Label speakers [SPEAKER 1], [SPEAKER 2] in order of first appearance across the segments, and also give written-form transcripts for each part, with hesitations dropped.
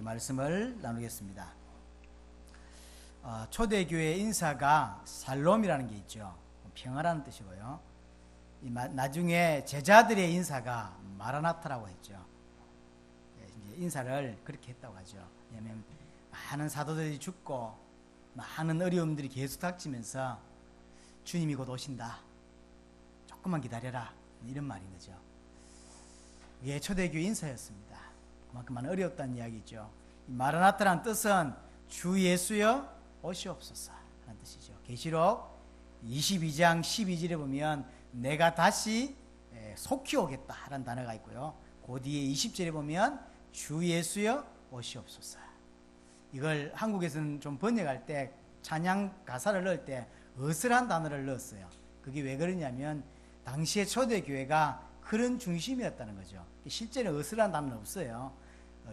[SPEAKER 1] 말씀을 나누겠습니다. 초대교회 인사가 살롬이라는 게 있죠. 평화라는 뜻이고요. 나중에 제자들의 인사가 마라나타라고 했죠. 이제 인사를 그렇게 했다고 하죠. 왜냐하면 많은 사도들이 죽고 많은 어려움들이 계속 닥치면서 주님이 곧 오신다, 조금만 기다려라, 이런 말인 거죠. 이게 초대교회 인사였습니다. 그만큼 어렵다는 이야기죠. 마라나타라는 뜻은 주 예수여 오시옵소서 하는 뜻이죠. 계시록 22장 12절에 보면 내가 다시 속히 오겠다 라는 단어가 있고요. 그 뒤에 20절에 보면 주 예수여 오시옵소서. 이걸 한국에서는 좀 번역할 때 찬양 가사를 넣을 때 어스란 단어를 넣었어요. 그게 왜 그러냐면 당시에 초대교회가 그런 중심이었다는 거죠. 실제로 어스란 단어는 없어요.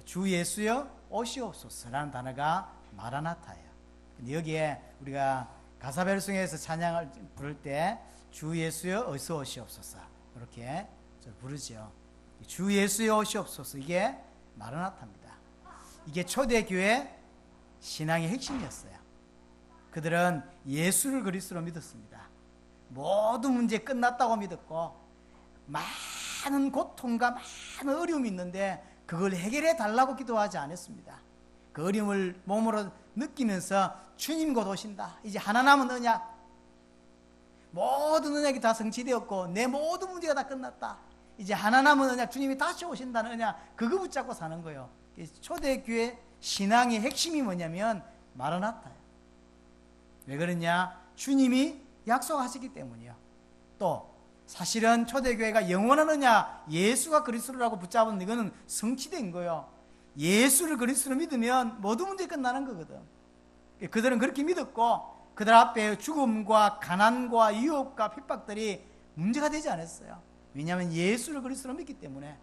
[SPEAKER 1] 주 예수여 오시옵소서라는 단어가 마라나타예요. 근데 여기에 우리가 가사 별성에서 찬양을 부를 때 주 예수여 어서 오시옵소서 이렇게 부르죠. 주 예수여 오시옵소서, 이게 마라나타입니다. 이게 초대교회 신앙의 핵심이었어요. 그들은 예수를 그리스도로 믿었습니다. 모든 문제 끝났다고 믿었고 많은 고통과 많은 어려움이 있는데 그걸 해결해 달라고 기도하지 않았습니다. 그 어려움을 몸으로 느끼면서 주님 곧 오신다, 이제 하나 남은 언약, 모든 언약이 다 성취되었고 내 모든 문제가 다 끝났다, 이제 하나 남은 언약, 주님이 다시 오신다는 언약, 그거 붙잡고 사는 거예요. 초대교회 신앙의 핵심이 뭐냐면 마라나타예요. 왜 그러냐? 주님이 약속하시기 때문이요. 또 사실은 초대교회가 영원한 언약, 예수가 그리스도라고 붙잡은 이거는 성취된 거예요. 예수를 그리스도로 믿으면 모든 문제 끝나는 거거든. 그들은 그렇게 믿었고 그들 앞에 죽음과 가난과 유혹과 핍박들이 문제가 되지 않았어요. 왜냐하면 예수를 그리스도로 믿기 때문에.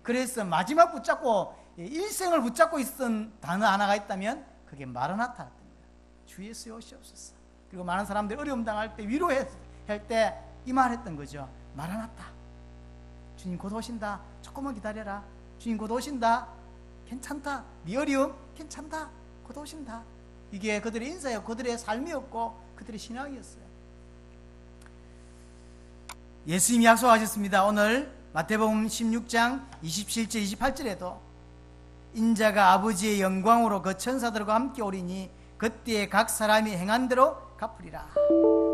[SPEAKER 1] 그래서 마지막 붙잡고 일생을 붙잡고 있었던 단어 하나가 있다면 그게 마라나타였던 거예요. 주 예수여 오시옵소서. 그리고 많은 사람들이 어려움 당할 때, 위로할 때 이 말 했던 거죠. 마라나타, 주님 곧 오신다, 조금만 기다려라, 주님 곧 오신다, 괜찮다, 네 어려움 괜찮다, 곧 오신다. 이게 그들의 인사였고 그들의 삶이었고 그들의 신앙이었어요. 예수님이 약속하셨습니다. 오늘 마태복음 16장 27절 28절에도 인자가 아버지의 영광으로 그 천사들과 함께 오리니 그때에 각 사람이 행한 대로 갚으리라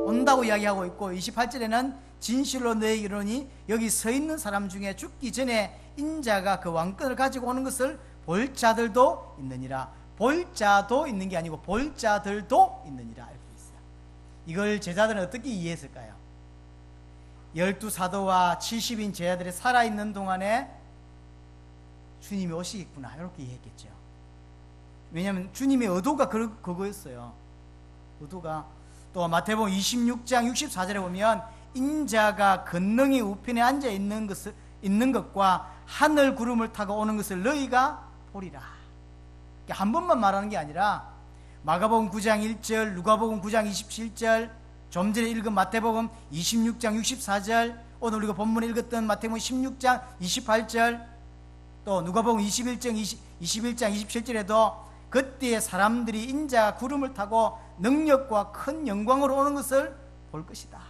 [SPEAKER 1] 온다고 이야기하고 있고, 28절에는 진실로 너희에게 이르노니 여기 서 있는 사람 중에 죽기 전에 인자가 그 왕권을 가지고 오는 것을 볼 자들도 있느니라. 볼 자도 있는 게 아니고 볼 자들도 있느니라 이렇게 있어요. 이걸 제자들은 어떻게 이해했을까요? 12사도와 70인 제자들이 살아있는 동안에 주님이 오시겠구나 이렇게 이해했겠죠. 왜냐하면 주님의 의도가 그거였어요. 의도가. 또 마태복음 26장 64절에 보면 인자가 권능의 우편에 앉아 있는 것과 하늘 구름을 타고 오는 것을 너희가 보리라. 한 번만 말하는 게 아니라 마가복음 9장 1절, 누가복음 9장 27절, 좀 전에 읽은 마태복음 26장 64절, 오늘 우리가 본문에 읽었던 마태복음 16장 28절, 또 누가복음 21장 27절에도 그때에 사람들이 인자 구름을 타고 능력과 큰 영광으로 오는 것을 볼 것이다.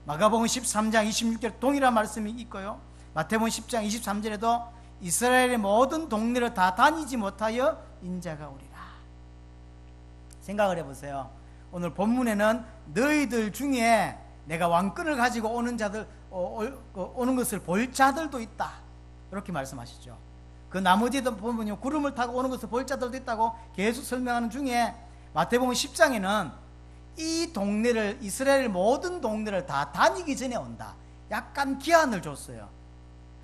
[SPEAKER 1] 마가복음 13장 26절 동일한 말씀이 있고요. 마태복음 10장 23절에도 이스라엘의 모든 동네를 다 다니지 못하여 인자가 오리라. 생각을 해보세요. 오늘 본문에는 너희들 중에 내가 왕권을 가지고 오는 자들 오는 것을 볼 자들도 있다 이렇게 말씀하시죠. 그 나머지도 보면 구름을 타고 오는 것을 볼 자들도 있다고 계속 설명하는 중에 마태복음 10장에는 이 동네를, 이스라엘 모든 동네를 다 다니기 전에 온다, 약간 기한을 줬어요.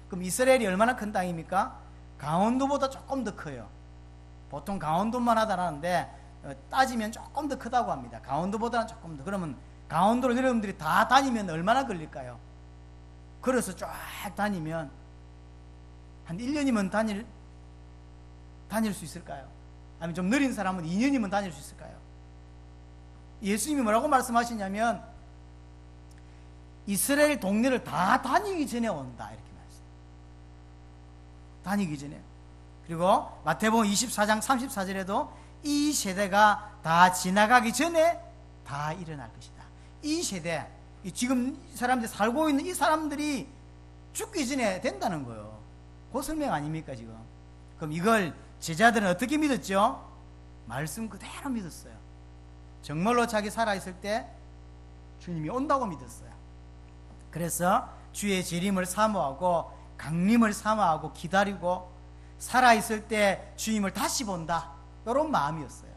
[SPEAKER 1] 그럼 이스라엘이 얼마나 큰 땅입니까? 강원도보다 조금 더 커요. 보통 강원도만 하다라는데 따지면 조금 더 크다고 합니다. 강원도보다는 조금 더. 그러면 강원도를 여러분들이 다 다니면 얼마나 걸릴까요? 걸어서 쫙 다니면 한 1년이면 다닐 수 있을까요? 아니면 좀 느린 사람은 2년이면 다닐 수 있을까요? 예수님이 뭐라고 말씀하시냐면 이스라엘 동네를 다 다니기 전에 온다 이렇게 말씀해요. 다니기 전에. 그리고 마태복음 24장 34절에도 이 세대가 다 지나가기 전에 다 일어날 것이다. 이 세대, 지금 사람들이 살고 있는 이 사람들이 죽기 전에 된다는 거예요. 그 설명 아닙니까 지금? 그럼 이걸 제자들은 어떻게 믿었죠? 말씀 그대로 믿었어요. 정말로 자기 살아있을 때 주님이 온다고 믿었어요. 그래서 주의 재림을 사모하고 강림을 사모하고 기다리고 살아있을 때 주님을 다시 본다, 이런 마음이었어요.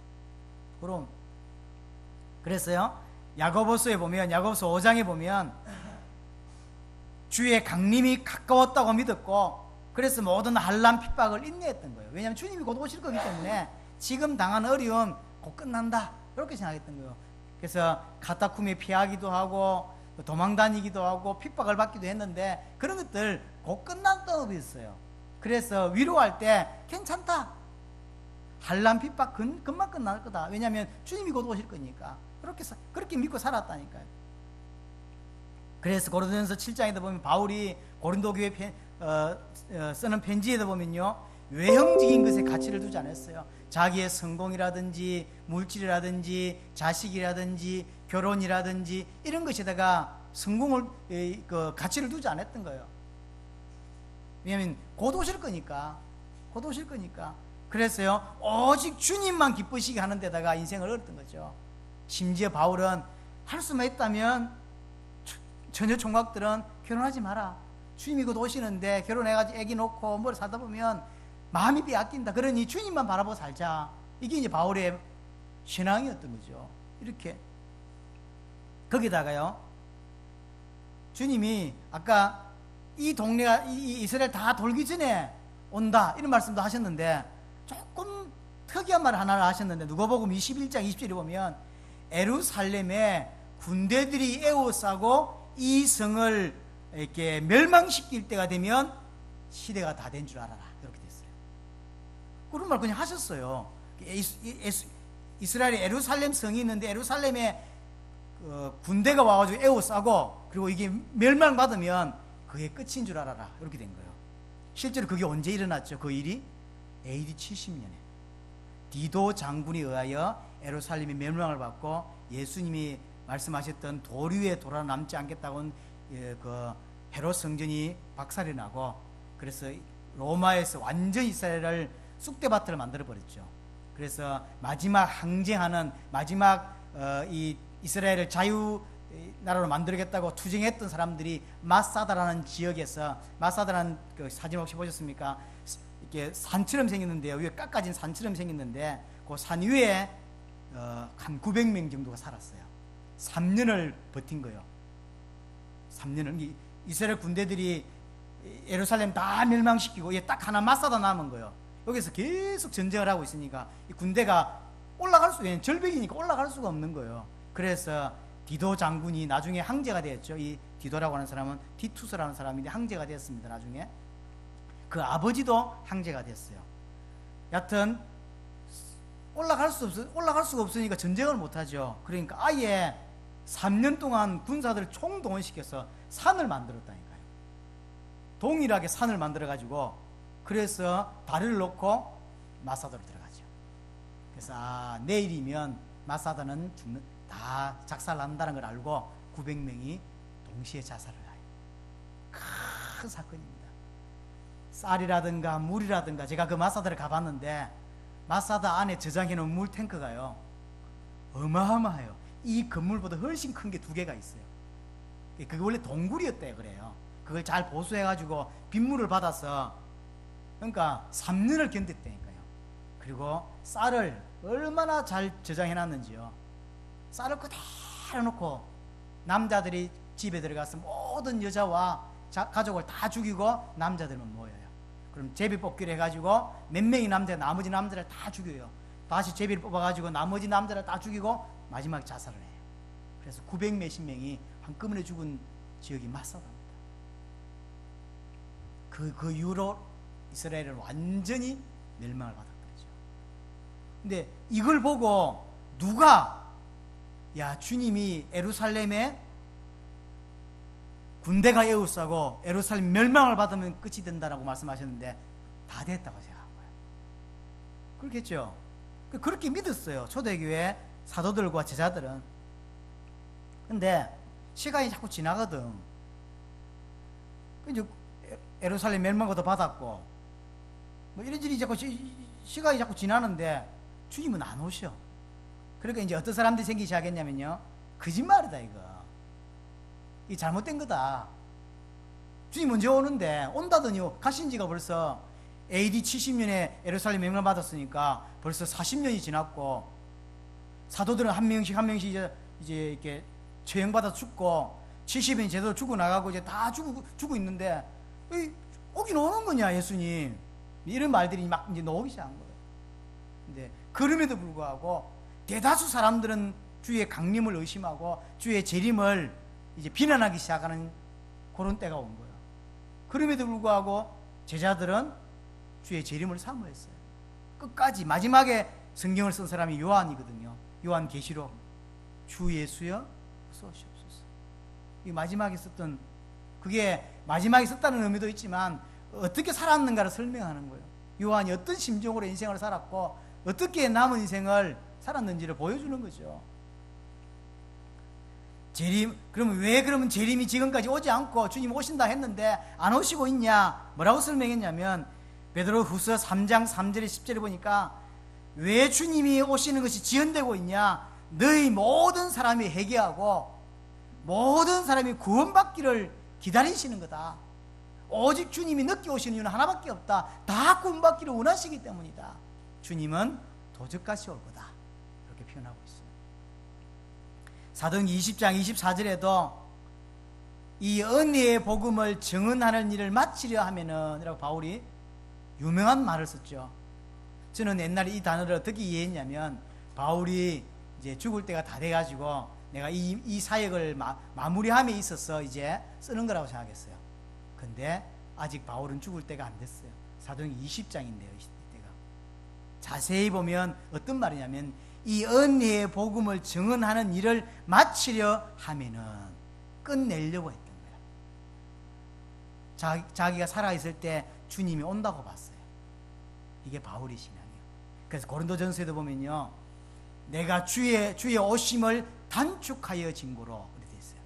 [SPEAKER 1] 그래서요, 야고보서에 보면, 야고보서 5장에 보면 주의 강림이 가까웠다고 믿었고, 그래서 모든 환난 핍박을 인내했던 거예요. 왜냐하면 주님이 곧 오실 거기 때문에 지금 당하는 어려움 곧 끝난다, 이렇게 생각했던 거예요. 그래서 카타콤에 피하기도 하고 도망 다니기도 하고 핍박을 받기도 했는데 그런 것들 곧 끝난다고 믿었어요. 그래서 위로할 때 괜찮다, 환난 핍박 금방 끝날 거다, 왜냐하면 주님이 곧 오실 거니까, 그렇게 믿고 살았다니까요. 그래서 고린도전서 7장에도 보면 바울이 고린도 교회 쓰는 편지에도 보면요, 외형적인 것에 가치를 두지 않았어요. 자기의 성공이라든지 물질이라든지 자식이라든지 결혼이라든지 이런 것에다가 성공을 가치를 두지 않았던 거예요. 왜냐하면 곧 오실 거니까. 그래서요, 오직 주님만 기쁘시게 하는 데다가 인생을 얻었던 거죠. 심지어 바울은 할 수만 있다면 처녀 총각들은 결혼하지 마라, 주님이 곧 오시는데 결혼해가지고 애기 놓고 뭘 살다 보면 마음이 빼앗긴다, 그러니 주님만 바라보고 살자. 이게 이제 바울의 신앙이었던 거죠. 이렇게. 거기다가요, 주님이 아까 이 동네가 이 이스라엘 다 돌기 전에 온다, 이런 말씀도 하셨는데 조금 특이한 말 하나를 하셨는데, 누가복음 21장 20절에 보면 예루살렘에 군대들이 에워싸고 이 성을 이렇게 멸망시킬 때가 되면 시대가 다 된 줄 알아라, 이렇게 됐어요. 그런 말 그냥 하셨어요. 이스라엘에 예루살렘 성이 있는데 예루살렘에 군대가 와가지고 에워싸고 그리고 이게 멸망받으면 그게 끝인 줄 알아라, 이렇게 된 거예요. 실제로 그게 언제 일어났죠? 그 일이 AD 70년에 디도 장군에 의하여 예루살렘이 멸망을 받고 예수님이 말씀하셨던 돌 위에 돌아 남지 않겠다고 그 헤롯 성전이 박살이 나고, 그래서 로마에서 완전 이스라엘을 쑥대밭을 만들어 버렸죠. 그래서 마지막 항쟁하는, 마지막 이 이스라엘을 자유 나라로 만들겠다고 투쟁했던 사람들이 마사다라는 지역에서, 마사다라는 그 사진 혹시 보셨습니까? 이렇게 산처럼 생겼는데요, 위에 깎아진 산처럼 생겼는데 그 산 위에 한 900명 정도가 살았어요. 3년을 버틴 거예요. 3년을. 이스라엘 군대들이 예루살렘 다 멸망시키고 이게 딱 하나 마사다 남은 거예요. 여기서 계속 전쟁을 하고 있으니까 이 군대가 올라갈 수, 절벽이니까 올라갈 수가 없는 거예요. 그래서 디도 장군이 나중에 황제가 되었죠. 이 디도라고 하는 사람은 티투스라는 사람인데 황제가 되었습니다. 나중에 그 아버지도 황제가 됐어요. 여하튼 올라갈 수가 없으니까 전쟁을 못하죠. 그러니까 아예 3년 동안 군사들을 총동원시켜서 산을 만들었다니까요. 동일하게 산을 만들어가지고, 그래서 다리를 놓고 마사다로 들어가죠. 그래서 내일이면 마사다는 다 작살난다는 걸 알고 900명이 동시에 자살을 해요. 큰 사건입니다. 쌀이라든가 물이라든가, 제가 그 마사다를 가봤는데 마사다 안에 저장해놓은 물 탱크가요 어마어마해요. 이 건물보다 훨씬 큰 게 2개가 있어요. 그게 원래 동굴이었대요. 그래요. 그걸 잘 보수해가지고 빗물을 받아서, 그러니까 3년을 견뎠다니까요. 그리고 쌀을 얼마나 잘 저장해놨는지요. 쌀을 그대로 놓고 남자들이 집에 들어가서 모든 여자와 가족을 다 죽이고 남자들만 모여요. 그럼 제비 뽑기를 해가지고 몇 명이 남자, 나머지 남자를 다 죽여요. 다시 제비를 뽑아가지고 나머지 남자를 다 죽이고 마지막 자살을 해요. 그래서 900 몇십 명이 한꺼번에 죽은 지역이 마사다입니다. 그 이후로 이스라엘은 완전히 멸망을 받았거든요. 근데 이걸 보고 누가, 야, 주님이 예루살렘에 군대가 에워싸고 예루살렘 멸망을 받으면 끝이 된다라고 말씀하셨는데 다 됐다고 생각한 거예요. 그렇겠죠. 그렇게 믿었어요. 초대교회 사도들과 제자들은. 근데 시간이 자꾸 지나거든. 이제 예루살렘 멸망도 받았고 뭐 이런저런 자꾸 시간이 자꾸 지나는데 주님은 안 오셔. 그러니까 이제 어떤 사람들이 생기기 시작했냐면요, 거짓말이다 이거. 이 잘못된 거다. 주님 언제 오는데, 온다더니 가신 지가 벌써 AD 70년에 예루살렘 멸망 받았으니까 벌써 40년이 지났고, 사도들은 한 명씩 이제 이렇게 처형받아 죽고 70년이 제대로 죽어 나가고 이제 다 죽고 있는데 오긴 오는 거냐 예수님, 이런 말들이 막 이제 나오기 시작한 거예요. 근데 그럼에도 불구하고 대다수 사람들은 주의 강림을 의심하고 주의 재림을 이제 비난하기 시작하는 그런 때가 온 거예요. 그럼에도 불구하고 제자들은 주의 재림을 사모했어요. 끝까지. 마지막에 성경을 쓴 사람이 요한이거든요. 요한계시록. 주 예수여 어서 오시옵소서. 이 마지막에 썼던, 그게 마지막에 썼다는 의미도 있지만 어떻게 살았는가를 설명하는 거예요. 요한이 어떤 심정으로 인생을 살았고 어떻게 남은 인생을 살았는지를 보여주는 거죠. 재림, 그러면 재림이 지금까지 오지 않고 주님 오신다 했는데 안 오시고 있냐? 뭐라고 설명했냐면, 베드로 후서 3장 3절에 10절에 보니까 왜 주님이 오시는 것이 지연되고 있냐? 너희 모든 사람이 회개하고 모든 사람이 구원받기를 기다리시는 거다. 오직 주님이 늦게 오시는 이유는 하나밖에 없다. 다 구원받기를 원하시기 때문이다. 주님은 도적같이 올 거다. 이렇게 표현하고 있어요. 사도행전 20장 24절에도 이 은혜의 복음을 증언하는 일을 마치려 하면은 이라고 바울이 유명한 말을 썼죠. 저는 옛날에 이 단어를 어떻게 이해했냐면, 바울이 이제 죽을 때가 다 돼가지고 내가 이 사역을 마무리함에 있어서 이제 쓰는 거라고 생각했어요. 근데 아직 바울은 죽을 때가 안 됐어요. 사도행전 20장인데요 이때가. 자세히 보면 어떤 말이냐면, 이 은혜의 복음을 증언하는 일을 마치려 하면은 끝내려고 했던 거야. 자기가 살아있을 때 주님이 온다고 봤어요. 이게 바울의 신앙이에요. 그래서 고린도전서에도 보면요, 내가 주의 오심을 단축하여 진고로 그렇게 돼 있어요.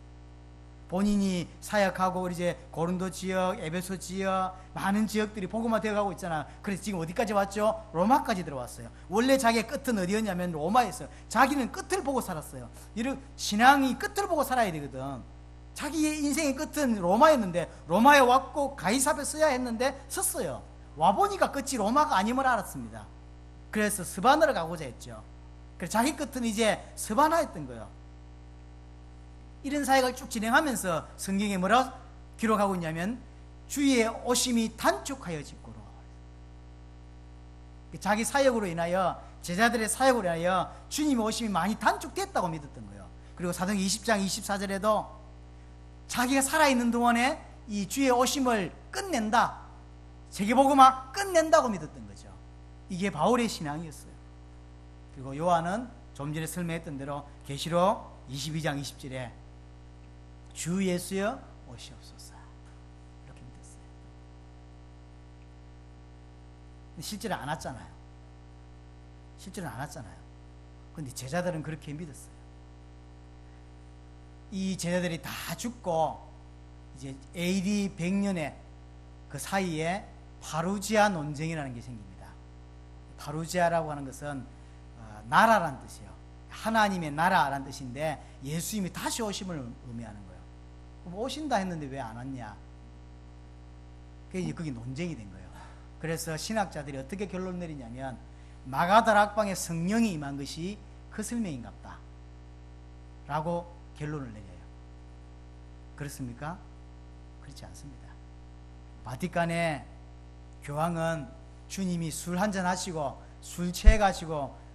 [SPEAKER 1] 본인이 사역하고 이제 고린도 지역, 에베소 지역, 많은 지역들이 복음화 되어가고 있잖아요. 그래서 지금 어디까지 왔죠? 로마까지 들어왔어요. 원래 자기의 끝은 어디였냐면 로마였어요. 자기는 끝을 보고 살았어요. 이런 신앙이 끝을 보고 살아야 되거든. 자기의 인생의 끝은 로마였는데 로마에 왔고 가이사랴에 써야 했는데 썼어요. 와보니까 끝이 로마가 아님을 알았습니다. 그래서 스바나를 가고자 했죠. 그래서 자기 끝은 이제 스바나였던 거예요. 이런 사역을 쭉 진행하면서 성경에 뭐라고 기록하고 있냐면, 주의 오심이 단축하여 짓고로. 자기 사역으로 인하여, 제자들의 사역으로 인하여 주님의 오심이 많이 단축됐다고 믿었던 거예요. 그리고 사도행전 20장 24절에도 자기가 살아있는 동안에 이 주의 오심을 끝낸다, 세계복음화 끝낸다고 믿었던 거죠. 이게 바울의 신앙이었어요. 그리고 요한은 좀 전에 설명했던 대로 계시록 22장 20절에 주 예수여 오시옵소서 이렇게 믿었어요. 실제로 안 왔잖아요. 실제로는 안 왔잖아요. 근데 제자들은 그렇게 믿었어요. 이 제자들이 다 죽고 이제 AD 100년에 그 사이에 파루지아 논쟁이라는 게 생깁니다. 파루지아라고 하는 것은 나라란 뜻이에요. 하나님의 나라란 뜻인데 예수님이 다시 오심을 의미하는 거예요. 그럼 오신다 했는데 왜 안 왔냐? 그게 논쟁이 된 거예요. 그래서 신학자들이 어떻게 결론 내리냐면, 마가다락방에 성령이 임한 것이 그 설명인갑다 라고 결론을 내려요. 그렇습니까? 그렇지 않습니다. 바티칸의 교황은 주님이 술 한잔 하시고 술 취해가지고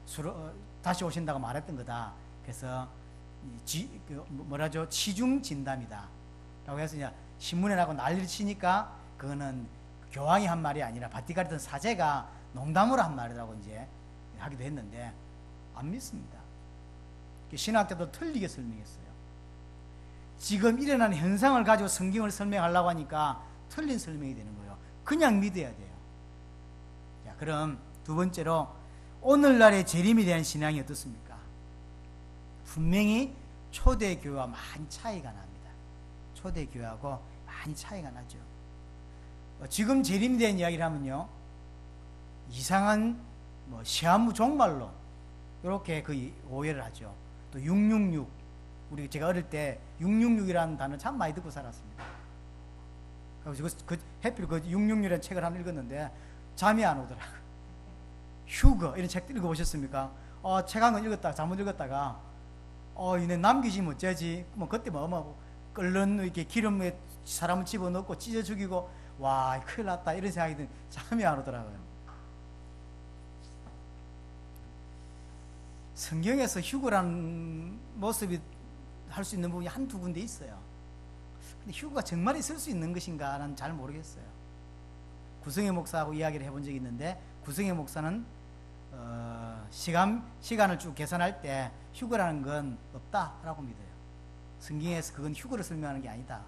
[SPEAKER 1] 다시 오신다고 말했던 거다. 그래서 치중 진담이다 라고 해서 이제 신문에 나고 난리를 치니까 그거는 교황이 한 말이 아니라 바티칸이던 사제가 농담으로 한 말이라고 이제 하기도 했는데 안 믿습니다. 신학자도 틀리게 설명했어요. 지금 일어나는 현상을 가지고 성경을 설명하려고 하니까 틀린 설명이 되는 거예요. 그냥 믿어야 돼요. 자, 그럼 두 번째로 오늘날의 재림에 대한 신앙이 어떻습니까? 분명히 초대교회와 많이 차이가 납니다. 초대교회하고 많이 차이가 나죠. 지금 재림에 대한 이야기를 하면요, 이상한 시한부 종말로 이렇게 그 오해를 하죠. 또 666, 제가 어릴 때 666이라는 단어 참 많이 듣고 살았습니다. 그래서 해필 그 666이라는 책을 하나 읽었는데 잠이 안 오더라고요. 휴거 이런 책 읽어보셨습니까? 책 한 권 읽었다가 잘못 읽었다가 이내 남기시면 어쩌지? 그때 끓는 이렇게 기름에 사람을 집어넣고 찢어 죽이고, 와, 큰일 났다 이런 생각이 든 잠이 안 오더라고요. 성경에서 휴거라는 모습이 할 수 있는 부분이 한두 군데 있어요. 근데 휴거가 정말 있을 수 있는 것인가는 잘 모르겠어요. 구성의 목사하고 이야기를 해본 적이 있는데, 구성의 목사는 시간을 쭉 계산할 때 휴거라는 건 없다라고 믿어요. 성경에서 그건 휴거를 설명하는 게 아니다.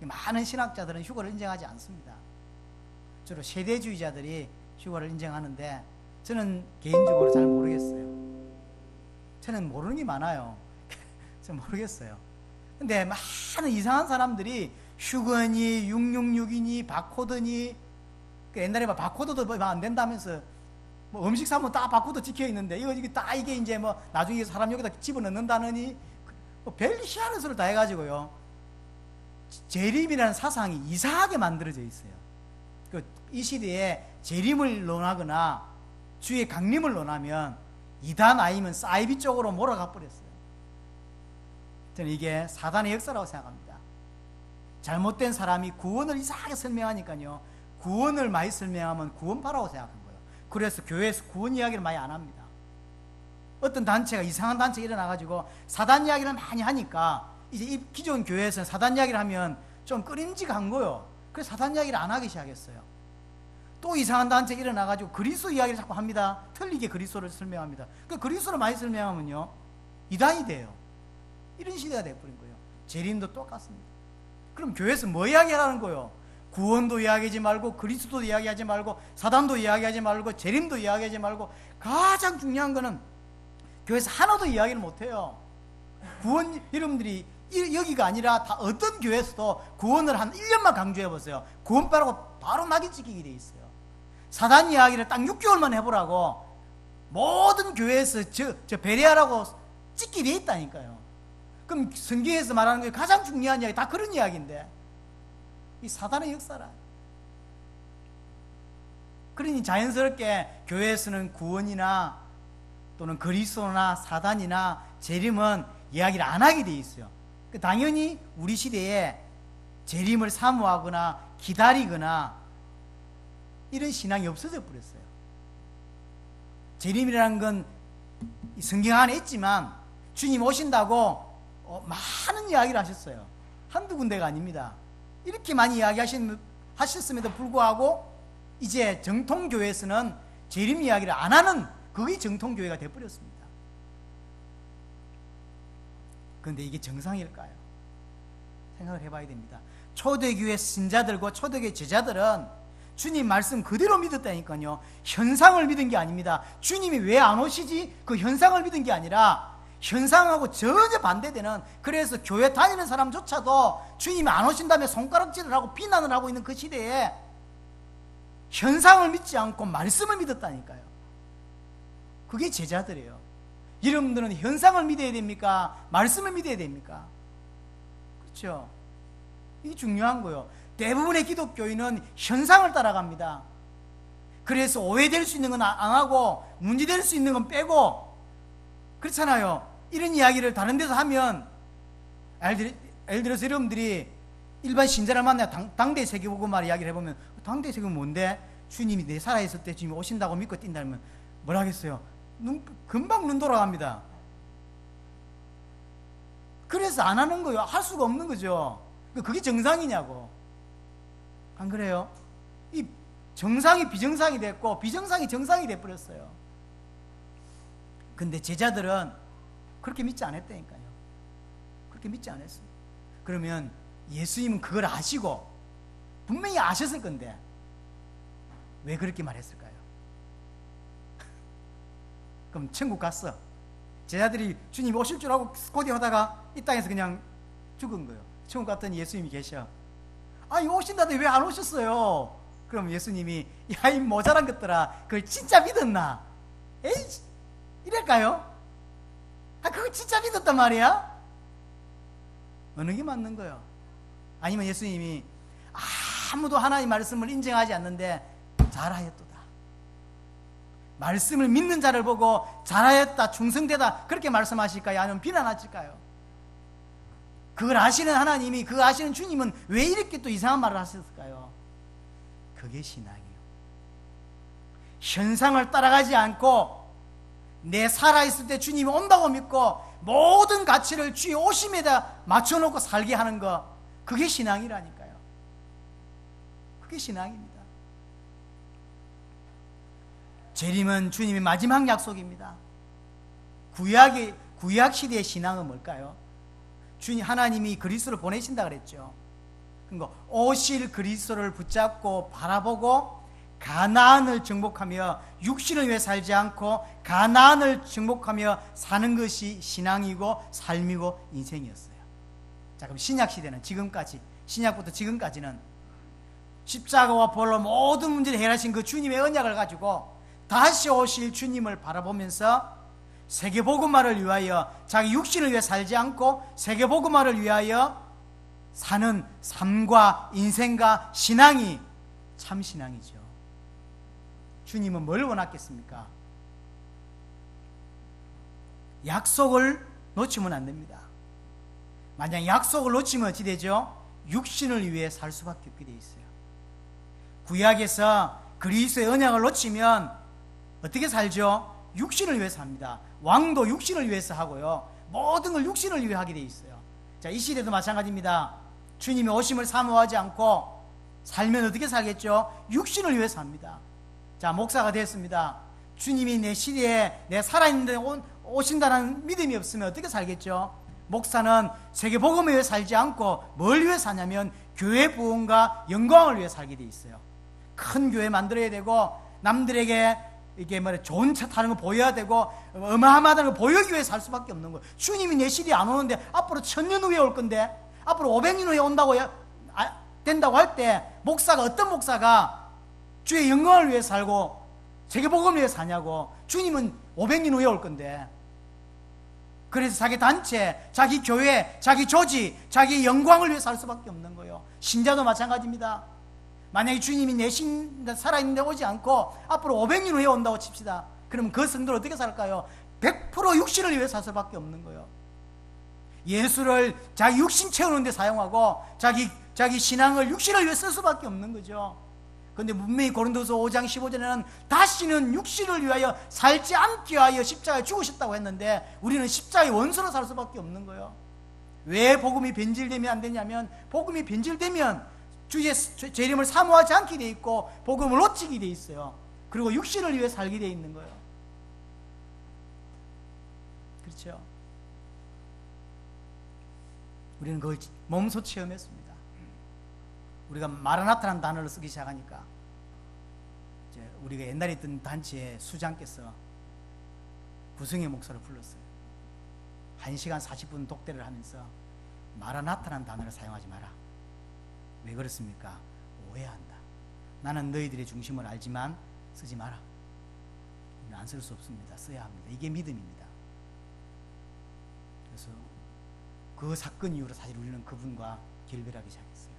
[SPEAKER 1] 많은 신학자들은 휴거를 인정하지 않습니다. 주로 세대주의자들이 휴거를 인정하는데, 저는 개인적으로 잘 모르겠어요. 저는 모르는 게 많아요. 저는 모르겠어요. 근데 많은 이상한 사람들이 휴거니 666이니 바코드니, 옛날에 바코드도 안 된다면서 음식 사면 다 바코드 찍혀 있는데 이게 이제 나중에 사람 여기다 집어넣는다느니 별 희한한 소리를 다 해가지고요, 재림이라는 사상이 이상하게 만들어져 있어요. 이 시대에 재림을 논하거나 주의 강림을 논하면 이단 아니면 사이비 쪽으로 몰아가 버렸어요. 저는 이게 사단의 역사라고 생각합니다. 잘못된 사람이 구원을 이상하게 설명하니까요, 구원을 많이 설명하면 구원파라고 생각한 거예요. 그래서 교회에서 구원 이야기를 많이 안 합니다. 어떤 단체가, 이상한 단체가 일어나가지고 사단 이야기를 많이 하니까 이제 이 기존 교회에서는 사단 이야기를 하면 좀 꺼림직한 거예요. 그래서 사단 이야기를 안 하기 시작했어요. 또 이상한 단체가 일어나가지고 그리스도 이야기를 자꾸 합니다. 틀리게 그리스도를 설명합니다. 그리스도를 많이 설명하면요, 이단이 돼요. 이런 시대가 돼버린 거예요. 재림도 똑같습니다. 그럼 교회에서 뭐 이야기하라는 거예요? 구원도 이야기하지 말고, 그리스도도 이야기하지 말고, 사단도 이야기하지 말고, 재림도 이야기하지 말고, 가장 중요한 거는 교회에서 하나도 이야기를 못해요. 구원, 여러분들이 여기가 아니라 다 어떤 교회에서도 구원을 한 1년만 강조해보세요. 구원파라고 바로 낙인 찍히게 돼 있어요. 사단 이야기를 딱 6개월만 해보라고 모든 교회에서 저 베레아라고 찍게 돼 있다니까요. 그럼 성경에서 말하는 게 가장 중요한 이야기 다 그런 이야기인데, 이 사단의 역사라. 그러니 자연스럽게 교회에서는 구원이나 또는 그리스도나 사단이나 재림은 이야기를 안 하게 돼 있어요. 당연히 우리 시대에 재림을 사모하거나 기다리거나 이런 신앙이 없어져 버렸어요. 재림이라는 건 성경 안에 있지만 주님 오신다고 많은 이야기를 하셨어요. 한두 군데가 아닙니다. 이렇게 많이 이야기하셨음에도 불구하고 이제 정통교회에서는 재림 이야기를 안 하는, 그게 정통교회가 되어버렸습니다. 그런데 이게 정상일까요? 생각을 해봐야 됩니다. 초대교회 신자들과 초대교회 제자들은 주님 말씀 그대로 믿었다니까요. 현상을 믿은 게 아닙니다. 주님이 왜 안 오시지? 그 현상을 믿은 게 아니라 현상하고 전혀 반대되는, 그래서 교회 다니는 사람조차도 주님이 안 오신다며 손가락질을 하고 비난을 하고 있는 그 시대에 현상을 믿지 않고 말씀을 믿었다니까요. 그게 제자들이에요. 여러분들은 현상을 믿어야 됩니까? 말씀을 믿어야 됩니까? 그렇죠? 이게 중요한 거예요. 대부분의 기독교인은 현상을 따라갑니다. 그래서 오해될 수 있는 건 안 하고 문제될 수 있는 건 빼고 그렇잖아요. 이런 이야기를 다른 데서 하면, 예를 들어서 여러분들이 일반 신자를 만나 당대 세계복음화 이야기를 해보면, 당대 세계복음은 뭔데? 주님이 내 살아있을 때 주님이 오신다고 믿고 뛴다면 뭐라 하겠어요? 금방 눈 돌아갑니다. 그래서 안 하는 거예요. 할 수가 없는 거죠. 그게 정상이냐고. 안 그래요? 이 정상이 비정상이 됐고 비정상이 정상이 돼버렸어요. 근데 제자들은 그렇게 믿지 않았다니까요. 그렇게 믿지 않았어요. 그러면 예수님은 그걸 아시고 분명히 아셨을 건데 왜 그렇게 말했을까요? 그럼 천국 갔어. 제자들이 주님 오실 줄 알고 고대하다가 이 땅에서 그냥 죽은 거예요. 천국 갔더니 예수님이 계셔. 아니 오신다는데 왜 안 오셨어요? 그럼 예수님이 야 이 모자란 것들아 그걸 진짜 믿었나? 에이 이럴까요? 아 그거 진짜 믿었단 말이야? 어느 게 맞는 거예요? 아니면 예수님이 아무도 하나님 말씀을 인정하지 않는데 잘하였도다, 말씀을 믿는 자를 보고 잘하였다, 충성되다 그렇게 말씀하실까요? 아니면 비난하실까요? 그걸 아시는 하나님이, 그거 아시는 주님은 왜 이렇게 또 이상한 말을 하셨을까요? 그게 신앙이에요. 현상을 따라가지 않고 내 살아있을 때 주님이 온다고 믿고 모든 가치를 주의 오심에다 맞춰놓고 살게 하는 거, 그게 신앙이라니까요. 그게 신앙입니다. 재림은 주님의 마지막 약속입니다. 구약 시대의 신앙은 뭘까요? 주님 하나님이 그리스도를 보내신다 그랬죠. 그러니까 오실 그리스도를 붙잡고 바라보고 가나안을 정복하며 육신을 위해 살지 않고 가나안을 정복하며 사는 것이 신앙이고 삶이고 인생이었어요. 자, 그럼 신약 시대는 지금까지, 신약부터 지금까지는 십자가와 벌로 모든 문제를 해결하신 그 주님의 언약을 가지고 다시 오실 주님을 바라보면서 세계복음화를 위하여 자기 육신을 위해 살지 않고 세계복음화를 위하여 사는 삶과 인생과 신앙이 참 신앙이죠. 주님은 뭘 원하겠습니까? 약속을 놓치면 안 됩니다. 만약 약속을 놓치면 어찌 되죠? 육신을 위해 살 수밖에 없게 돼 있어요. 구약에서 그리스도의 언약을 놓치면 어떻게 살죠? 육신을 위해 삽니다. 왕도 육신을 위해서 하고요, 모든 걸 육신을 위해 하게 돼 있어요. 자, 이 시대도 마찬가지입니다. 주님의 오심을 사모하지 않고 살면 어떻게 살겠죠? 육신을 위해 삽니다. 자, 목사가 됐습니다. 주님이 내 시대에 내 살아있는데 오신다는 믿음이 없으면 어떻게 살겠죠? 목사는 세계복음을 위해 살지 않고 뭘 위해 사냐면 교회 부흥과 영광을 위해 살게 돼 있어요. 큰 교회 만들어야 되고 남들에게 이게 좋은 차 타는 거 보여야 되고 어마어마하다는 걸 보여주기 위해 살 수밖에 없는 거예요. 주님이 내 시대에 안 오는데 앞으로 1000년 후에 올 건데, 앞으로 500년 후에 온다고 된다고 할 때 어떤 목사가 주의 영광을 위해 살고 세계복음을 위해 사냐고. 주님은 500년 후에 올 건데. 그래서 자기 단체, 자기 교회, 자기 조직, 자기 영광을 위해 살 수밖에 없는 거예요. 신자도 마찬가지입니다. 만약에 주님이 내 살아있는데 오지 않고 앞으로 500년 후에 온다고 칩시다. 그러면 그 성도를 어떻게 살까요? 100% 육신을 위해 살 수밖에 없는 거예요. 예수를 자기 육신 채우는 데 사용하고 자기 신앙을 육신을 위해 쓸 수밖에 없는 거죠. 그런데 분명히 고린도서 5장 15절에는 다시는 육신을 위하여 살지 않기 위하여 십자가에 죽으셨다고 했는데 우리는 십자가의 원수로 살 수밖에 없는 거예요. 왜 복음이 변질되면 안 되냐면, 복음이 변질되면 주의 재림을 사모하지 않게 돼 있고 복음을 놓치게 돼 있어요. 그리고 육신을 위해 살게 돼 있는 거예요. 그렇죠? 우리는 그걸 몸소 체험했습니다. 우리가 마라나타라는 단어를 쓰기 시작하니까 이제 우리가 옛날에 있던 단체의 수장께서 구성의 목사를 불렀어요. 1시간 40분 독대를 하면서 마라나타라는 단어를 사용하지 마라. 왜 그렇습니까? 오해한다. 나는 너희들의 중심을 알지만 쓰지 마라. 안 쓸 수 없습니다. 써야 합니다. 이게 믿음입니다. 그래서 그 사건 이후로 사실 우리는 그분과 결별하기 시작했어요.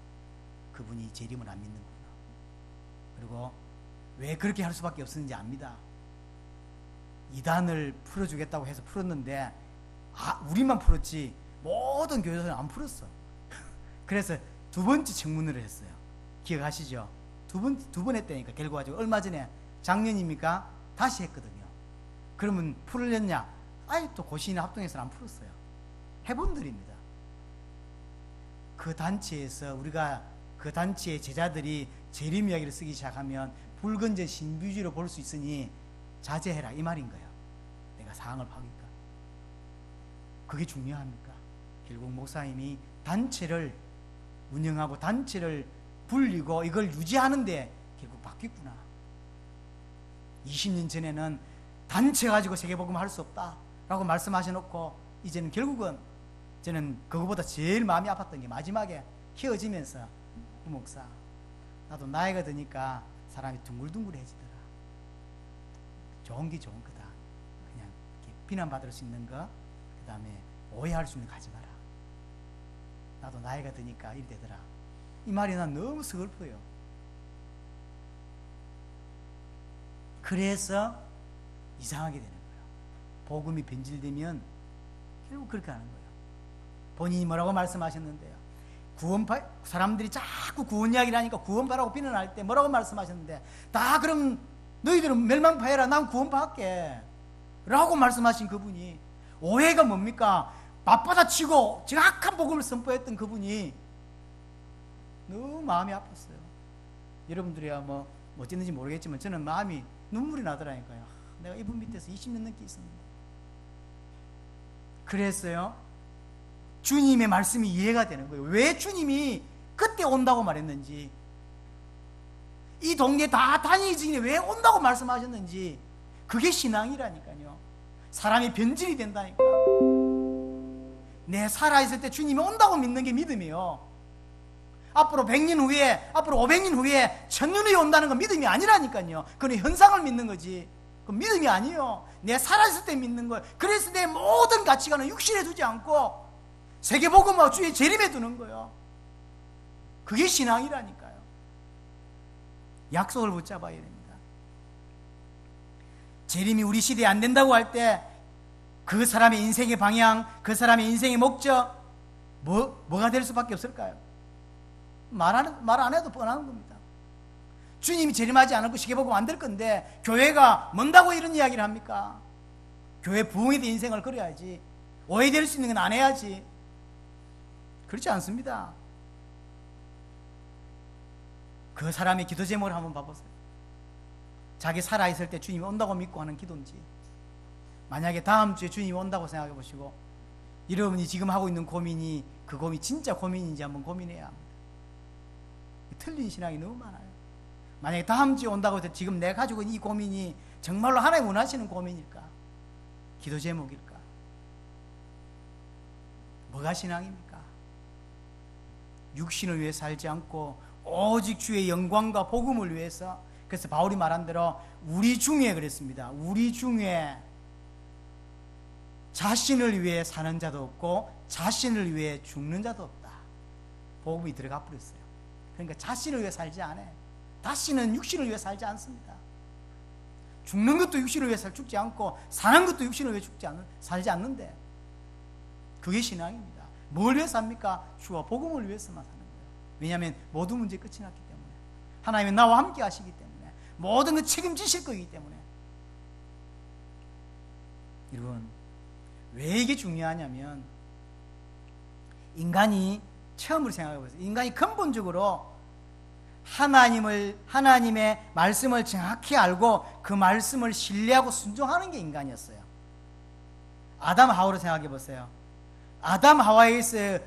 [SPEAKER 1] 그분이 재림을 안 믿는구나. 그리고 왜 그렇게 할 수밖에 없었는지 압니다. 이단을 풀어주겠다고 해서 풀었는데 우리만 풀었지 모든 교회에서는 안 풀었어. 그래서 두 번째 청문회를 했어요. 기억하시죠? 두 번 했다니까. 결과적으로 얼마 전에, 작년입니까? 다시 했거든요. 그러면 풀렸냐? 아예 또 고시나 합동해서는 안 풀었어요. 해본들입니다. 그 단체에서 우리가 그 단체의 제자들이 재림 이야기를 쓰기 시작하면 불건전 신비주의로 볼 수 있으니 자제해라 이 말인 거예요. 내가 상황을 파니까. 그게 중요합니까? 결국 목사님이 단체를 운영하고 단체를 불리고 이걸 유지하는데 결국 바뀌었구나. 20년 전에는 단체 가지고 세계복음 할 수 없다 라고 말씀하셔놓고 이제는 결국은 저는 그거보다 제일 마음이 아팠던 게 마지막에 헤어지면서 목사, 나도 나이가 드니까 사람이 둥글둥글해지더라. 좋은 게 좋은 거다. 그냥 비난받을 수 있는 거, 그 다음에 오해할 수 있는 거 하지 마라. 나도 나이가 드니까 이리 되더라. 이 말이 난 너무 슬퍼요. 그래서 이상하게 되는 거예요. 복음이 변질되면 결국 그렇게 하는 거예요. 본인이 뭐라고 말씀하셨는데요? 사람들이 자꾸 구원 이야기를 하니까 구원파라고 비난할 때 뭐라고 말씀하셨는데, 다 그럼 너희들은 멸망파해라, 난 구원파할게 라고 말씀하신 그분이, 오해가 뭡니까? 맞받아치고 정확한 복음을 선포했던 그분이 너무 마음이 아팠어요. 여러분들이야 뭐 어쨌는지 모르겠지만 저는 마음이 눈물이 나더라니까요. 내가 이분 밑에서 20년 넘게 있었는데. 그랬어요. 주님의 말씀이 이해가 되는 거예요. 왜 주님이 그때 온다고 말했는지, 이 동네 다 다니기 전에 왜 온다고 말씀하셨는지, 그게 신앙이라니까요. 사람이 변질이 된다니까. 내 살아있을 때 주님이 온다고 믿는 게 믿음이에요. 앞으로 100년 후에, 앞으로 500년 후에 1000년 후에 온다는 건 믿음이 아니라니까요. 그건 현상을 믿는 거지. 그건 믿음이 아니에요. 내 살아있을 때 믿는 거예요. 그래서 내 모든 가치관은 육신에 두지 않고 세계복음과 주의 재림에 두는 거예요. 그게 신앙이라니까요. 약속을 붙잡아야 됩니다. 재림이 우리 시대에 안 된다고 할 때 그 사람의 인생의 방향, 그 사람의 인생의 목적, 뭐가 될 수밖에 없을까요? 말 안 해도 뻔한 겁니다. 주님이 재림하지 않고 시계복음 안 될 건데 교회가 뭔다고 이런 이야기를 합니까? 교회 부흥에 대한 인생을 그려야지. 오해될 수 있는 건 안 해야지. 그렇지 않습니다. 그 사람의 기도 제목을 한번 봐보세요. 자기 살아있을 때 주님이 온다고 믿고 하는 기도인지, 만약에 다음 주에 주님이 온다고 생각해 보시고 여러분이 지금 하고 있는 고민이 그 고민이 진짜 고민인지 한번 고민해야 합니다. 틀린 신앙이 너무 많아요. 만약에 다음 주에 온다고 해서 지금 내가 가지고 있는 이 고민이 정말로 하나님 원하시는 고민일까? 기도 제목일까? 뭐가 신앙입니까? 육신을 위해 살지 않고 오직 주의 영광과 복음을 위해서. 그래서 바울이 말한 대로 우리 중에 그랬습니다. 우리 중에 자신을 위해 사는 자도 없고 자신을 위해 죽는 자도 없다. 복음이 들어가 버렸어요. 그러니까 자신을 위해 살지 않아요. 다시는 육신을 위해 살지 않습니다. 죽는 것도 육신을 위해 죽지 않고 사는 것도 육신을 위해 살지 않는데, 그게 신앙입니다. 뭘 위해 삽니까? 주와 복음을 위해서만 사는 거예요. 왜냐하면 모든 문제 끝이 났기 때문에, 하나님은 나와 함께 하시기 때문에, 모든 걸 책임지실 거기 때문에. 여러분, 왜 이게 중요하냐면, 인간이 처음으로 생각해 보세요. 인간이 근본적으로 하나님의 말씀을 정확히 알고 그 말씀을 신뢰하고 순종하는 게 인간이었어요. 아담 하와로 생각해 보세요. 아담 하와에서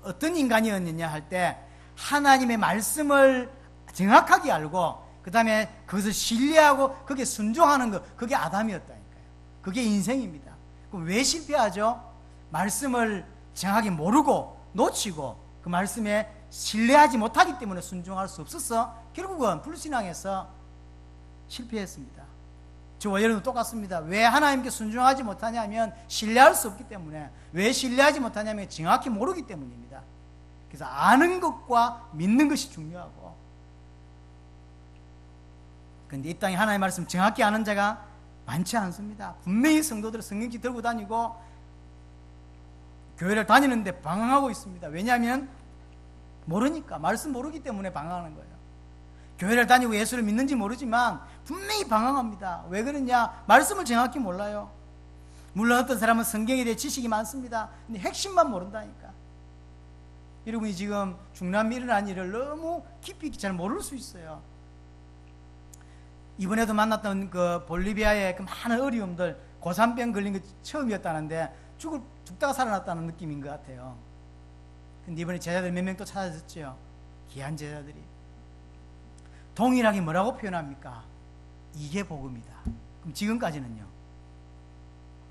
[SPEAKER 1] 어떤 인간이었느냐 할 때, 하나님의 말씀을 정확하게 알고 그 다음에 그것을 신뢰하고 거기에 순종하는 것, 그게 아담이었다니까요. 그게 인생입니다. 그럼 왜 실패하죠? 말씀을 정확히 모르고 놓치고 그 말씀에 신뢰하지 못하기 때문에 순종할 수 없어서 결국은 불신앙해서 실패했습니다. 저와 여러분도 똑같습니다. 왜 하나님께 순종하지 못하냐면 신뢰할 수 없기 때문에. 왜 신뢰하지 못하냐면 정확히 모르기 때문입니다. 그래서 아는 것과 믿는 것이 중요하고, 그런데 이 땅에 하나님의 말씀 정확히 아는 자가 많지 않습니다. 분명히 성도들은 성경책 들고 다니고 교회를 다니는데 방황하고 있습니다. 왜냐하면 모르니까, 말씀 모르기 때문에 방황하는 거예요. 교회를 다니고 예수를 믿는지 모르지만 분명히 방황합니다. 왜 그러냐? 말씀을 정확히 몰라요. 물론 어떤 사람은 성경에 대해 지식이 많습니다. 근데 핵심만 모른다니까. 여러분이 지금 중남미 일어난 일을 너무 깊이 있게 잘 모를 수 있어요. 이번에도 만났던 그 볼리비아의 그 많은 어려움들, 고산병 걸린 게 처음이었다는데 죽다가 살아났다는 느낌인 것 같아요. 근데 이번에 제자들 몇 명 또 찾아졌죠. 귀한 제자들이. 동일하게 뭐라고 표현합니까? 이게 복음이다. 그럼 지금까지는요,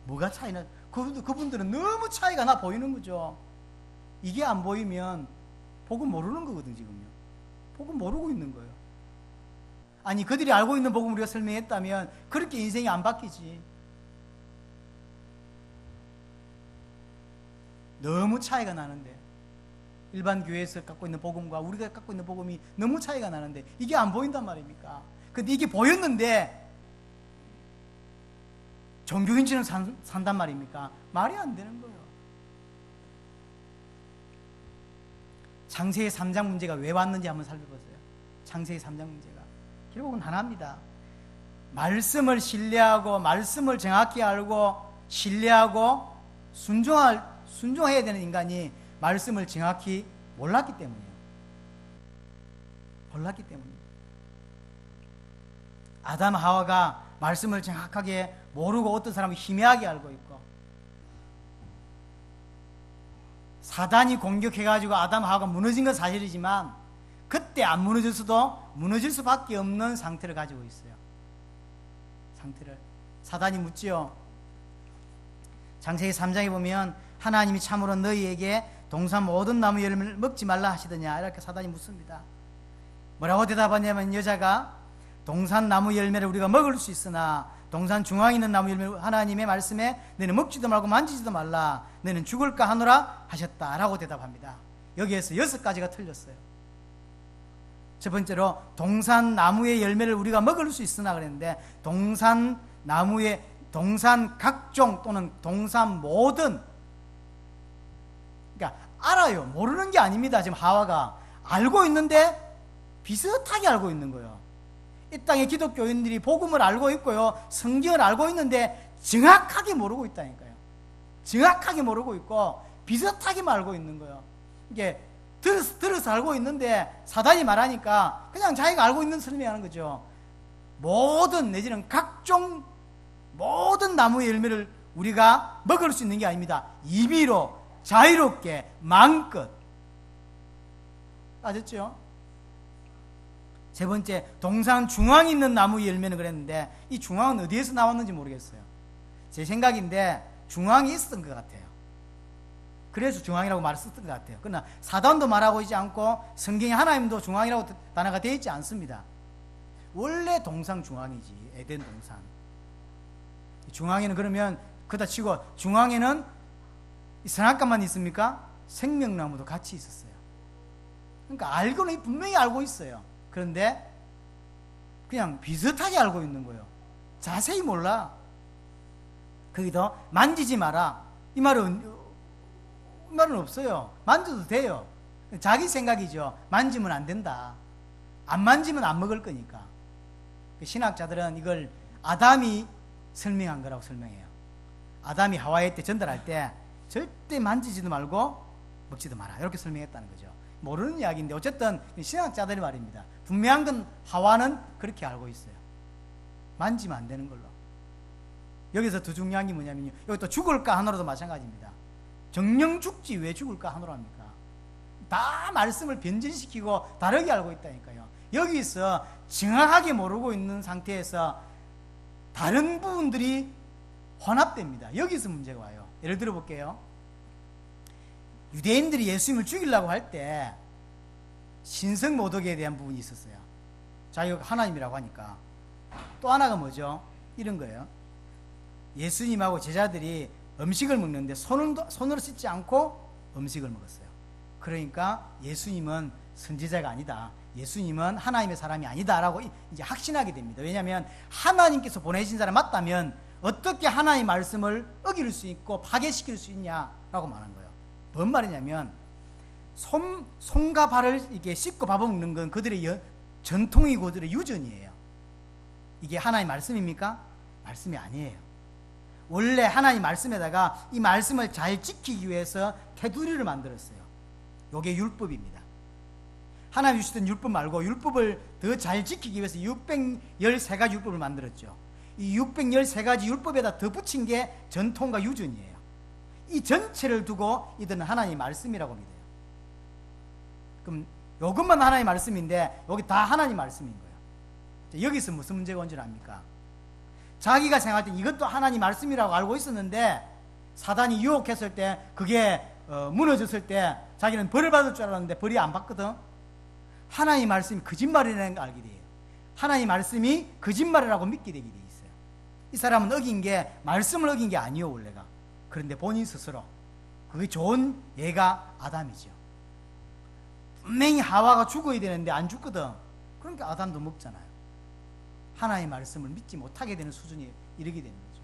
[SPEAKER 1] 뭐가 차이나? 그분들은 너무 차이가 나 보이는 거죠. 이게 안 보이면 복음 모르는 거거든. 지금요, 복음 모르고 있는 거예요. 아니, 그들이 알고 있는 복음 우리가 설명했다면 그렇게 인생이 안 바뀌지. 너무 차이가 나는데, 일반 교회에서 갖고 있는 복음과 우리가 갖고 있는 복음이 너무 차이가 나는데 이게 안 보인단 말입니까? 근데 이게 보였는데 종교인처럼 산단 말입니까? 말이 안 되는 거예요. 창세기 3장 문제가 왜 왔는지 한번 살펴보세요. 창세기 3장 문제가 결국은 하나입니다. 말씀을 신뢰하고 말씀을 정확히 알고 신뢰하고 순종해야 되는 인간이 말씀을 정확히 몰랐기 때문이에요. 몰랐기 때문이에요. 아담 하와가 말씀을 정확하게 모르고 어떤 사람은 희미하게 알고 있고, 사단이 공격해가지고 아담 하와가 무너진 건 사실이지만 그때 안 무너졌어도 무너질 수밖에 없는 상태를 가지고 있어요. 상태를 사단이 묻지요. 창세기 3장에 보면 하나님이 참으로 너희에게 동산 모든 나무 열매를 먹지 말라 하시더냐, 이렇게 사단이 묻습니다. 뭐라고 대답하냐면, 여자가 동산 나무 열매를 우리가 먹을 수 있으나 동산 중앙에 있는 나무 열매를 하나님의 말씀에 너는 먹지도 말고 만지지도 말라, 너는 죽을까 하노라 하셨다라고 대답합니다. 여기에서 6가지가 틀렸어요. 첫 번째로 동산 나무의 열매를 우리가 먹을 수 있으나 그랬는데, 동산 나무의 동산 각종 또는 동산 모든, 그러니까 알아요. 모르는 게 아닙니다. 지금 하와가 알고 있는데 비슷하게 알고 있는 거예요. 이 땅의 기독교인들이 복음을 알고 있고요, 성경을 알고 있는데 정확하게 모르고 있다니까요. 정확하게 모르고 있고 비슷하게만 알고 있는 거예요. 이게 들어서 알고 있는데 사단이 말하니까 그냥 자기가 알고 있는 설명하는 거죠. 모든 내지는 각종 모든 나무의 열매를 우리가 먹을 수 있는 게 아닙니다. 임의로 자유롭게 마음껏. 아셨죠? 세 번째, 동산 중앙에 있는 나무 열매는 그랬는데 이 중앙은 어디에서 나왔는지 모르겠어요. 제 생각인데 중앙에 있었던 것 같아요. 그래서 중앙이라고 말을 썼던 것 같아요. 그러나 사단도 말하고 있지 않고 성경에 하나님도 중앙이라고 단어가 되어 있지 않습니다. 원래 동산 중앙이지, 에덴 동산. 중앙에는 그러면 그다 치고 중앙에는 선악과만 있습니까? 생명나무도 같이 있었어요. 그러니까 알고는 분명히 알고 있어요. 그런데 그냥 비슷하게 알고 있는 거예요. 자세히 몰라. 거기도 만지지 마라, 이 말은 없어요. 만져도 돼요. 자기 생각이죠. 만지면 안 된다. 안 만지면 안 먹을 거니까. 신학자들은 이걸 아담이 설명한 거라고 설명해요. 아담이 하와이한테 전달할 때 절대 만지지도 말고 먹지도 마라, 이렇게 설명했다는 거죠. 모르는 이야기인데 어쨌든 신학자들의 말입니다. 분명한 건 하와는 그렇게 알고 있어요. 만지면 안 되는 걸로. 여기서 더 중요한 게 뭐냐면요, 여기 또 죽을까 하노라도 마찬가지입니다. 정령 죽지 왜 죽을까 하노라 합니까? 다 말씀을 변질시키고 다르게 알고 있다니까요. 여기서 정확하게 모르고 있는 상태에서 다른 부분들이 혼합됩니다. 여기서 문제가 와요. 예를 들어 볼게요. 유대인들이 예수님을 죽이려고 할 때 신성 모독에 대한 부분이 있었어요. 자기가 하나님이라고 하니까. 또 하나가 뭐죠? 이런 거예요. 예수님하고 제자들이 음식을 먹는데 손으로 씻지 않고 음식을 먹었어요. 그러니까 예수님은 선지자가 아니다, 예수님은 하나님의 사람이 아니다라고 이제 확신하게 됩니다. 왜냐하면 하나님께서 보내신 사람 맞다면 어떻게 하나님의 말씀을 어길 수 있고 파괴시킬 수 있냐라고 말한 거예요. 뭔 말이냐면 손과 발을 이렇게 씻고 밥 먹는 건 그들의 전통이고 그들의 유전이에요. 이게 하나님의 말씀입니까? 말씀이 아니에요. 원래 하나님 말씀에다가 이 말씀을 잘 지키기 위해서 테두리를 만들었어요. 이게 율법입니다. 하나님 주시던 율법 말고 율법을 더 잘 지키기 위해서 613가지 율법을 만들었죠. 이 613가지 율법에다 더 붙인 게 전통과 유전이에요. 이 전체를 두고 이들은 하나님의 말씀이라고 믿어요. 그럼 이것만 하나님의 말씀인데 여기 다 하나님의 말씀인 거예요. 여기서 무슨 문제가 온 줄 압니까? 자기가 생각할 때 이것도 하나님 말씀이라고 알고 있었는데 사단이 유혹했을 때 그게 무너졌을 때 자기는 벌을 받을 줄 알았는데 벌이 안 받거든. 하나님 말씀이 거짓말이라는 걸 알게 돼요. 하나님 말씀이 거짓말이라고 믿게 되게 돼 있어요. 이 사람은 어긴 게 말씀을 어긴 게 아니요 원래가. 그런데 본인 스스로 그게 좋은 예가 아담이죠. 분명히 하와가 죽어야 되는데 안 죽거든. 그러니까 아담도 먹잖아요. 하나님의 말씀을 믿지 못하게 되는 수준에 이르게 되는 거죠.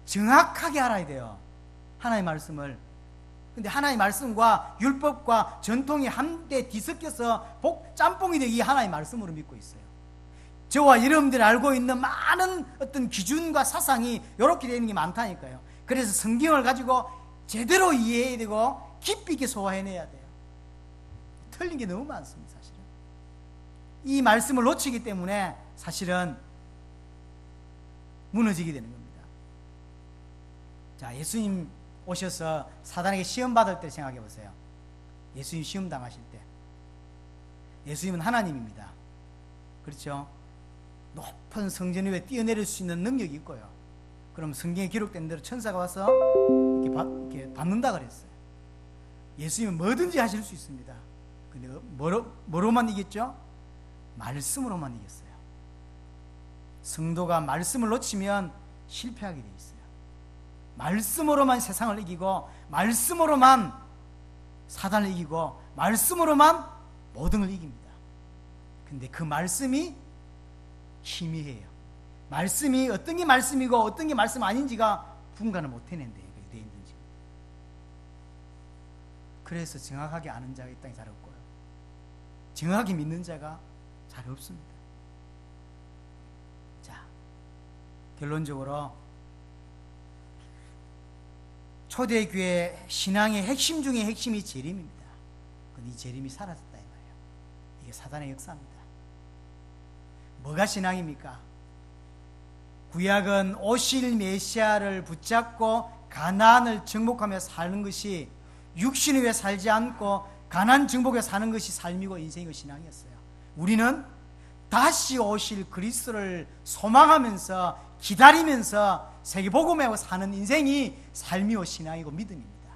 [SPEAKER 1] 정확하게 알아야 돼요. 하나님의 말씀을. 근데 하나님의 말씀과 율법과 전통이 한데 뒤섞여서 짬뽕이 되기 하나님의 말씀으로 믿고 있어요. 저와 여러분들이 알고 있는 많은 어떤 기준과 사상이 이렇게 되는 게 많다니까요. 그래서 성경을 가지고 제대로 이해해야 되고 깊이 있게 소화해내야 돼요. 틀린 게 너무 많습니다. 사실은 이 말씀을 놓치기 때문에 사실은 무너지게 되는 겁니다. 자, 예수님 오셔서 사단에게 시험 받을 때 생각해 보세요. 예수님 시험 당하실 때 예수님은 하나님입니다. 그렇죠? 높은 성전 위에 뛰어내릴 수 있는 능력이 있고요. 그럼 성경에 기록된 대로 천사가 와서 이렇게 받는다 그랬어요. 예수님은 뭐든지 하실 수 있습니다. 근데 뭐로만 이겼죠? 말씀으로만 이겼어요. 성도가 말씀을 놓치면 실패하게 돼 있어요. 말씀으로만 세상을 이기고 말씀으로만 사단을 이기고 말씀으로만 모든 걸 이깁니다. 근데 그 말씀이 희미해요. 말씀이 어떤 게 말씀이고 어떤 게 말씀 아닌지가 분간을 못 해낸대요. 돼 있는지. 그래서 정확하게 아는 자가 이 땅에 잘 없고요. 정확하게 믿는 자가 잘 없습니다. 자, 결론적으로 초대교회 신앙의 핵심 중에 핵심이 재림입니다. 근데 이 재림이 사라졌다 이 말이에요. 이게 사단의 역사입니다. 뭐가 신앙입니까? 구약은 오실 메시아를 붙잡고 가나안을 정복하며 사는 것이 육신 위에 살지 않고 가나안 정복에 사는 것이 삶이고 인생이고 신앙이었어요. 우리는 다시 오실 그리스도를 소망하면서 기다리면서 세계복음하고 사는 인생이 삶이고 신앙이고 믿음입니다.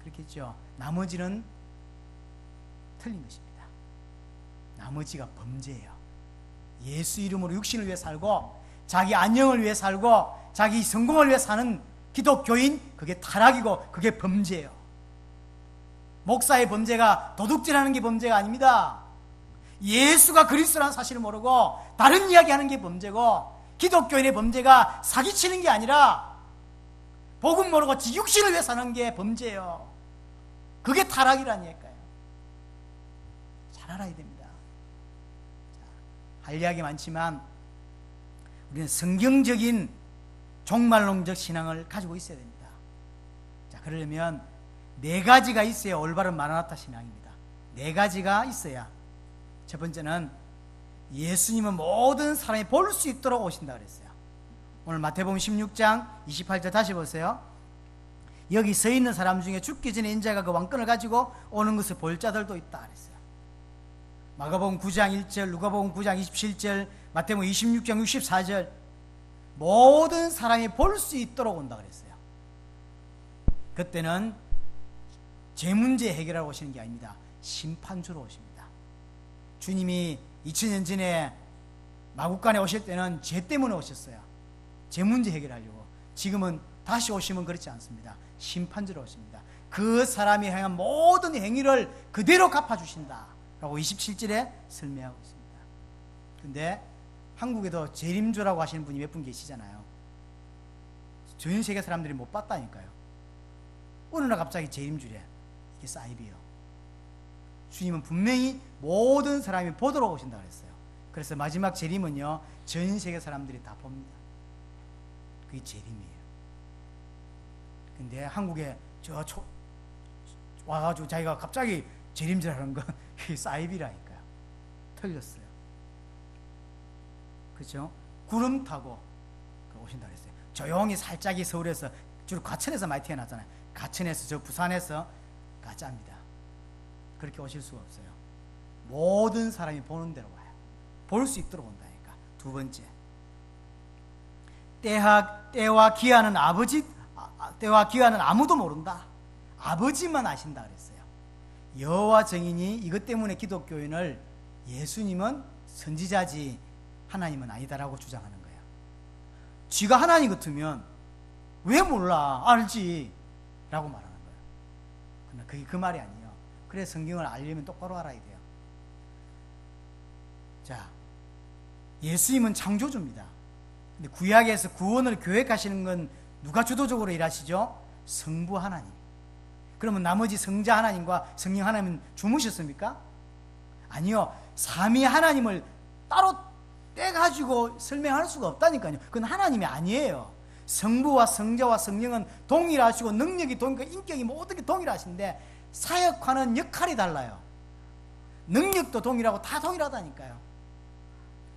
[SPEAKER 1] 그렇겠죠. 나머지는 틀린 것입니다. 나머지가 범죄예요. 예수 이름으로 육신을 위해 살고 자기 안녕을 위해 살고 자기 성공을 위해 사는 기독교인, 그게 타락이고 그게 범죄예요. 목사의 범죄가 도둑질하는 게 범죄가 아닙니다. 예수가 그리스도라는 사실을 모르고 다른 이야기하는 게 범죄고, 기독교인의 범죄가 사기치는 게 아니라 복음 모르고 지 육신을 위해 사는 게 범죄예요. 그게 타락이라니까요. 잘 알아야 됩니다. 할 이야기 많지만 우리는 성경적인 종말론적 신앙을 가지고 있어야 됩니다. 자, 그러려면 4가지가 있어야 올바른 마라나타 신앙입니다. 4가지가 있어야. 첫 번째는 예수님은 모든 사람이 볼 수 있도록 오신다 그랬어요. 오늘 마태복음 16장 28절 다시 보세요. 여기 서 있는 사람 중에 죽기 전에 인자가 그 왕권을 가지고 오는 것을 볼 자들도 있다 그랬어요. 마가복음 9장 1절, 누가복음 9장 27절, 마태복음 26장 64절, 모든 사람이 볼 수 있도록 온다 그랬어요. 그때는 죄 문제 해결하러 오시는 게 아닙니다. 심판주로 오십니다. 주님이 2000년 전에 마국간에 오실 때는 죄 때문에 오셨어요. 죄 문제 해결하려고. 지금은 다시 오시면 그렇지 않습니다. 심판주로 오십니다. 그 사람이 행한 모든 행위를 그대로 갚아주신다 라고 27절에 설명하고 있습니다. 근데 한국에도 재림주라고 하시는 분이 몇 분 계시잖아요. 전 세계 사람들이 못 봤다니까요. 어느 날 갑자기 재림주래. 이게 사이비요. 주님은 분명히 모든 사람이 보도록 오신다 그랬어요. 그래서 마지막 재림은요, 전 세계 사람들이 다 봅니다. 그게 재림이에요. 근데 한국에 와가지고 자기가 갑자기 재림질 하는 건 그게 사이비라니까요. 틀렸어요. 그렇죠? 구름 타고 오신다 그랬어요. 조용히 살짝이 서울에서, 주로 과천에서 많이 태어났잖아요. 과천에서, 저 부산에서 가짜입니다. 그렇게 오실 수가 없어요. 모든 사람이 보는 대로 와요. 볼 수 있도록 온다니까. 두 번째, 때와 기한은 때와 기한은 아무도 모른다. 아버지만 아신다 그랬어요. 여호와 증인이 이것 때문에 기독교인을 예수님은 선지자지 하나님은 아니다라고 주장하는 거예요. 쥐가 하나님 같으면 왜 몰라? 알지 라고 말하는 거예요. 그러나 그게 그 말이 아니에요. 그래서 성경을 알려면 똑바로 알아야 돼요. 자, 예수님은 창조주입니다. 근데 구약에서 구원을 계획하시는 건 누가 주도적으로 일하시죠? 성부 하나님. 그러면 나머지 성자 하나님과 성령 하나님은 주무셨습니까? 아니요. 삼위 하나님을 따로 떼가지고 설명할 수가 없다니까요. 그건 하나님이 아니에요. 성부와 성자와 성령은 동일하시고 능력이 동일하고 인격이 모든 게 동일하신데 사역하는 역할이 달라요. 능력도 동일하고 다 동일하다니까요.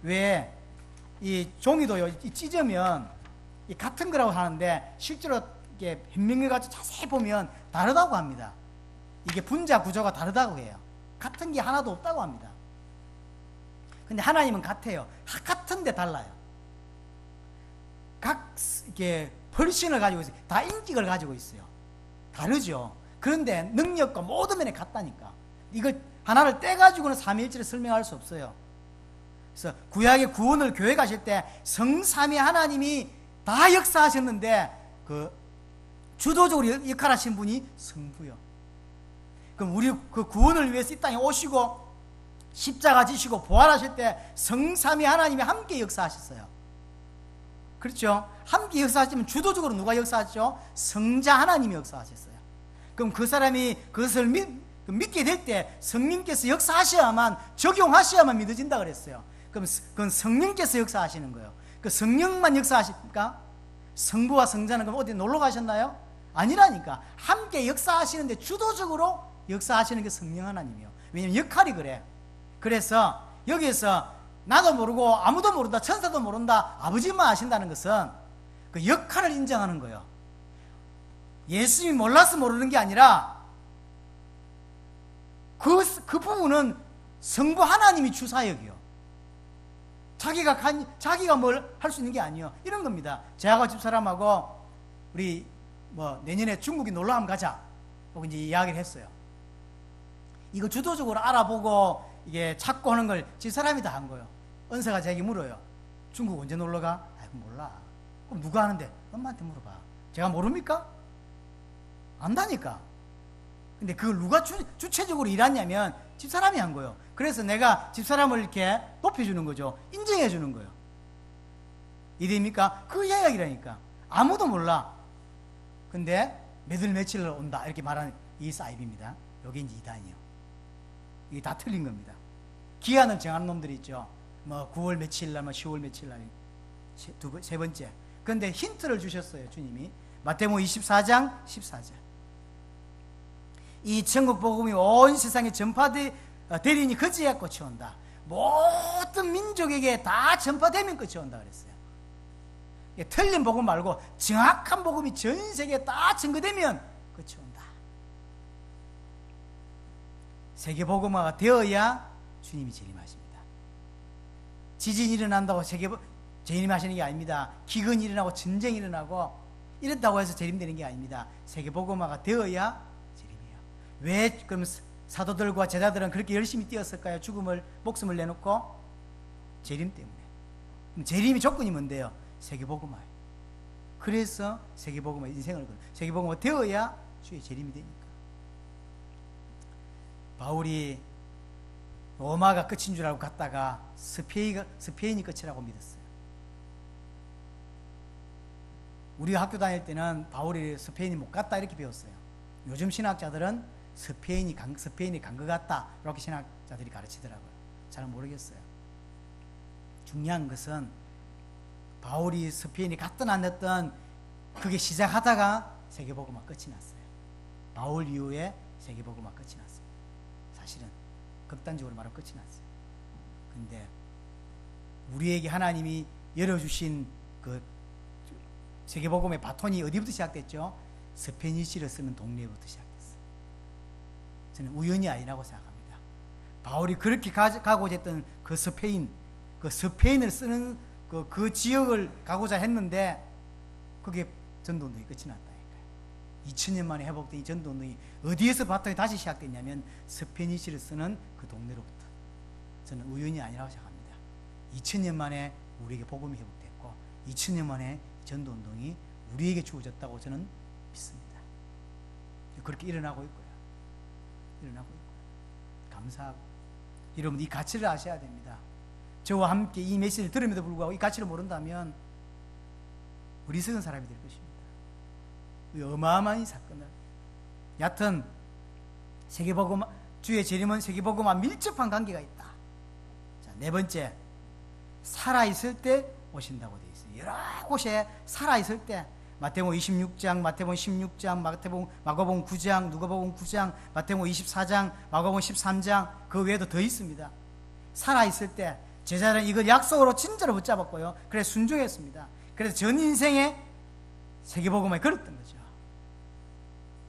[SPEAKER 1] 왜? 이 종이도요, 찢으면 같은 거라고 하는데 실제로 이게 현명해가지고 자세히 보면 다르다고 합니다. 이게 분자 구조가 다르다고 해요. 같은 게 하나도 없다고 합니다. 근데 하나님은 같아요. 같은데 달라요. 각 이게 펄신을 가지고 있어요. 다 인격을 가지고 있어요. 다르죠. 그런데 능력과 모든 면에 같다니까. 이걸 하나를 떼가지고는 삼위일체를 설명할 수 없어요. 그래서 구약의 구원을 계획하실 때 성삼위 하나님이 다 역사하셨는데 그 주도적으로 역할하신 분이 성부요. 그럼 우리 그 구원을 위해서 이 땅에 오시고 십자가 지시고 부활하실 때 성삼위 하나님이 함께 역사하셨어요. 그렇죠? 함께 역사하시면 주도적으로 누가 역사하죠? 성자 하나님이 역사하셨어요. 그럼 그 사람이 그것을 믿게 될 때 성령께서 역사하셔야만, 적용하셔야만 믿어진다 그랬어요. 그럼 그건 성령께서 역사하시는 거예요. 그 성령만 역사하십니까? 성부와 성자는 그럼 어디 놀러 가셨나요? 아니라니까. 함께 역사하시는데 주도적으로 역사하시는 게 성령 하나님이에요. 왜냐하면 역할이 그래. 그래서 여기에서 나도 모르고 아무도 모른다, 천사도 모른다, 아버지만 아신다는 것은 그 역할을 인정하는 거예요. 예수님이 몰라서 모르는 게 아니라 그 부분은 성부 하나님이 주사역이요. 자기가 뭘 할 수 있는 게 아니에요. 이런 겁니다. 제하고 집사람하고 우리 내년에 중국에 놀러 한번 가자 하고 이제 이야기를 했어요. 이거 주도적으로 알아보고 이게 찾고 하는 걸 집사람이 다 한 거예요. 은사가 제게 물어요. 중국 언제 놀러 가? 몰라. 그럼 누가 하는데? 엄마한테 물어봐. 제가 모릅니까? 안다니까. 근데 그걸 누가 주체적으로 일하냐면 집사람이 한 거예요. 그래서 내가 집사람을 이렇게 높여주는 거죠. 인정해주는 거예요. 이해됩니까? 그 이야기라니까. 아무도 몰라. 근데 며칠 온다 이렇게 말하는 이 사입입니다. 여기 이제 2단이요. 이게 다 틀린 겁니다. 기한을 정하는 놈들이 있죠. 9월 며칠 날, 10월 며칠 날, 세 번째. 그런데 힌트를 주셨어요, 주님이. 마태복음 24장 14절. 이 천국 복음이 온 세상에 전파되리니 그제야 끝이 온다. 모든 민족에게 다 전파되면 끝이 온다 그랬어요. 틀린 복음 말고 정확한 복음이 전 세계에 다 증거되면 끝이 온다. 세계 복음화가 되어야 주님이 재림하십니다. 지진이 일어난다고 재림하시는 게 아닙니다. 기근이 일어나고 전쟁이 일어나고 이랬다고 해서 재림되는 게 아닙니다. 세계 복음화가 되어야 재림이에요. 왜 그럼 사도들과 제자들은 그렇게 열심히 뛰었을까요? 목숨을 내놓고 재림 때문에. 그럼 재림이 조건이 뭔데요? 세계복음화예요. 그래서 세계복음화 인생을 세계복음화 되어야 주의 재림이 되니까. 바울이 로마가 끝인 줄 알고 갔다가 스페인이 끝이라고 믿었어요. 우리가 학교 다닐 때는 바울이 스페인이 못 갔다 이렇게 배웠어요. 요즘 신학자들은 스페인이 간 것 같다 이렇게 신학자들이 가르치더라고요. 잘 모르겠어요. 중요한 것은 바울이 스페인이 갔든 안 갔든 그게 시작하다가 세계복음화 끝이 났어요. 바울 이후에 세계복음화 끝이 났어요. 사실은 극단적으로 말하면 끝이 났어요. 근데 우리에게 하나님이 열어주신 그 세계복음의 바톤이 어디부터 시작됐죠? 스페니쉬를 쓰는 동네부터 시작됐어요. 저는 우연이 아니라고 생각합니다. 바울이 그렇게 가고자 했던 그 스페인을 쓰는 그 지역을 가고자 했는데 그게 전도운동이 끝이 났다니까요. 2000년 만에 회복된 이 전도운동이 어디에서 바탕이 다시 시작됐냐면 스페니시를 쓰는 그 동네로부터. 저는 우연이 아니라고 생각합니다. 2000년 만에 우리에게 복음이 회복됐고 2000년 만에 전도운동이 우리에게 주어졌다고 저는 믿습니다. 그렇게 일어나고 있고요. 감사하고. 여러분, 이 가치를 아셔야 됩니다. 저와 함께 이 메시지를 들음에도 불구하고 이 가치를 모른다면 어리석은 사람이 될 것입니다. 이 어마어마한 사건을. 여하튼 세계복음, 주의 재림은 세계복음과 밀접한 관계가 있다. 자, 네 번째, 살아있을 때 오신다고 되어 있어요. 여러 곳에 살아있을 때, 마태복음 26장, 마태복음 16장, 마가복음 9장, 누가복음 9장, 마태복음 24장, 마가복음 13장, 그 외에도 더 있습니다. 살아있을 때 제자들은 이걸 약속으로 진짜로 붙잡았고요. 그래서 순종했습니다. 그래서 전 인생에 세계복음을 걸었던 거죠.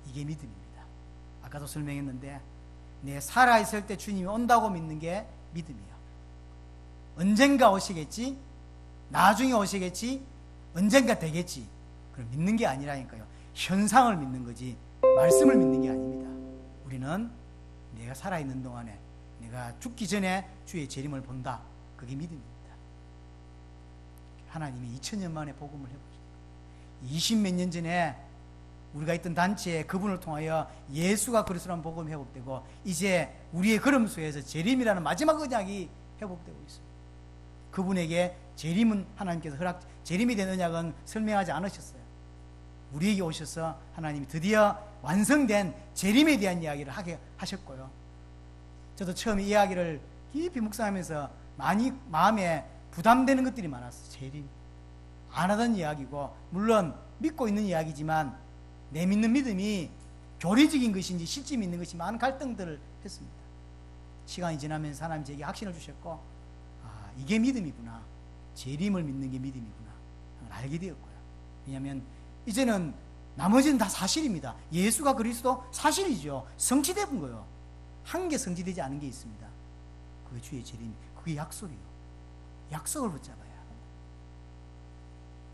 [SPEAKER 1] 이게 믿음입니다. 아까도 설명했는데 내 살아있을 때 주님이 온다고 믿는 게 믿음이에요. 언젠가 오시겠지, 나중에 오시겠지, 언젠가 되겠지, 그럼 믿는 게 아니라니까요. 현상을 믿는 거지 말씀을 믿는 게 아닙니다. 우리는 내가 살아있는 동안에, 내가 죽기 전에 주의 재림을 본다. 그게 믿음입니다. 하나님이 2000년 만에 복음을 해보셨어요. 20몇 년 전에 우리가 있던 단체에 그분을 통하여 예수가 그리스도라는 복음이 회복되고 이제 우리의 걸음수에서 재림이라는 마지막 언약이 회복되고 있습니다. 그분에게 재림은 하나님께서 재림이 된 언약은 설명하지 않으셨어요. 우리에게 오셔서 하나님이 드디어 완성된 재림에 대한 이야기를 하게 하셨고요. 저도 처음에 이야기를 깊이 묵상하면서 많이 마음에 부담되는 것들이 많았어요. 재림 안 하던 이야기고, 물론 믿고 있는 이야기지만 내 믿는 믿음이 교리적인 것인지 실제 믿는 것이 많은 갈등들을 했습니다. 시간이 지나면서 하나님 제게 확신을 주셨고, 이게 믿음이구나, 재림을 믿는 게 믿음이구나 알게 되었고요. 왜냐하면 이제는 나머지는 다 사실입니다. 예수가 그리스도 사실이죠. 성취된 거예요. 한 개 성취되지 않은 게 있습니다. 그게 주의 재림, 그게 약속이에요. 약속을 붙잡아야 합니다.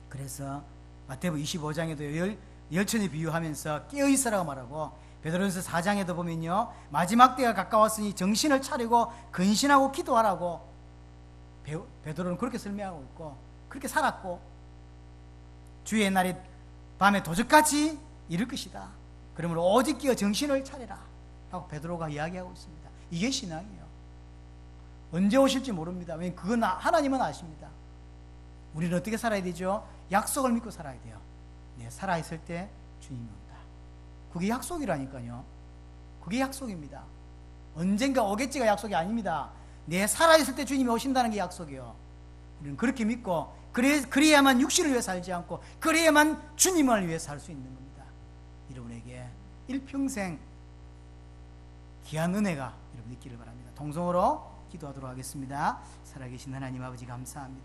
[SPEAKER 1] 그래서 마태복음 25장에도 열천에 비유하면서 깨어있으라고 말하고, 베드로전서 4장에도 보면요, 마지막 때가 가까웠으니 정신을 차리고 근신하고 기도하라고 베드로는 그렇게 설명하고 있고, 그렇게 살았고, 주의 날이 밤에 도적같이 이를 것이다. 그러므로 오직 깨어 정신을 차리라 하고 베드로가 이야기하고 있습니다. 이게 신앙이에요. 언제 오실지 모릅니다. 왜냐하면 그건 하나님은 아십니다. 우리는 어떻게 살아야 되죠? 약속을 믿고 살아야 돼요. 네, 살아있을 때 주님이 온다. 그게 약속이라니까요. 그게 약속입니다. 언젠가 오겠지가 약속이 아닙니다. 내 살아있을 때 주님이 오신다는 게 약속이에요. 우리는 그렇게 믿고, 그래야만 육신을 위해 살지 않고, 그래야만 주님을 위해 살 수 있는 겁니다. 여러분에게 일평생 귀한 은혜가 여러분 있기를 바랍니다. 동성으로 기도하도록 하겠습니다. 살아계신 하나님 아버지 감사합니다.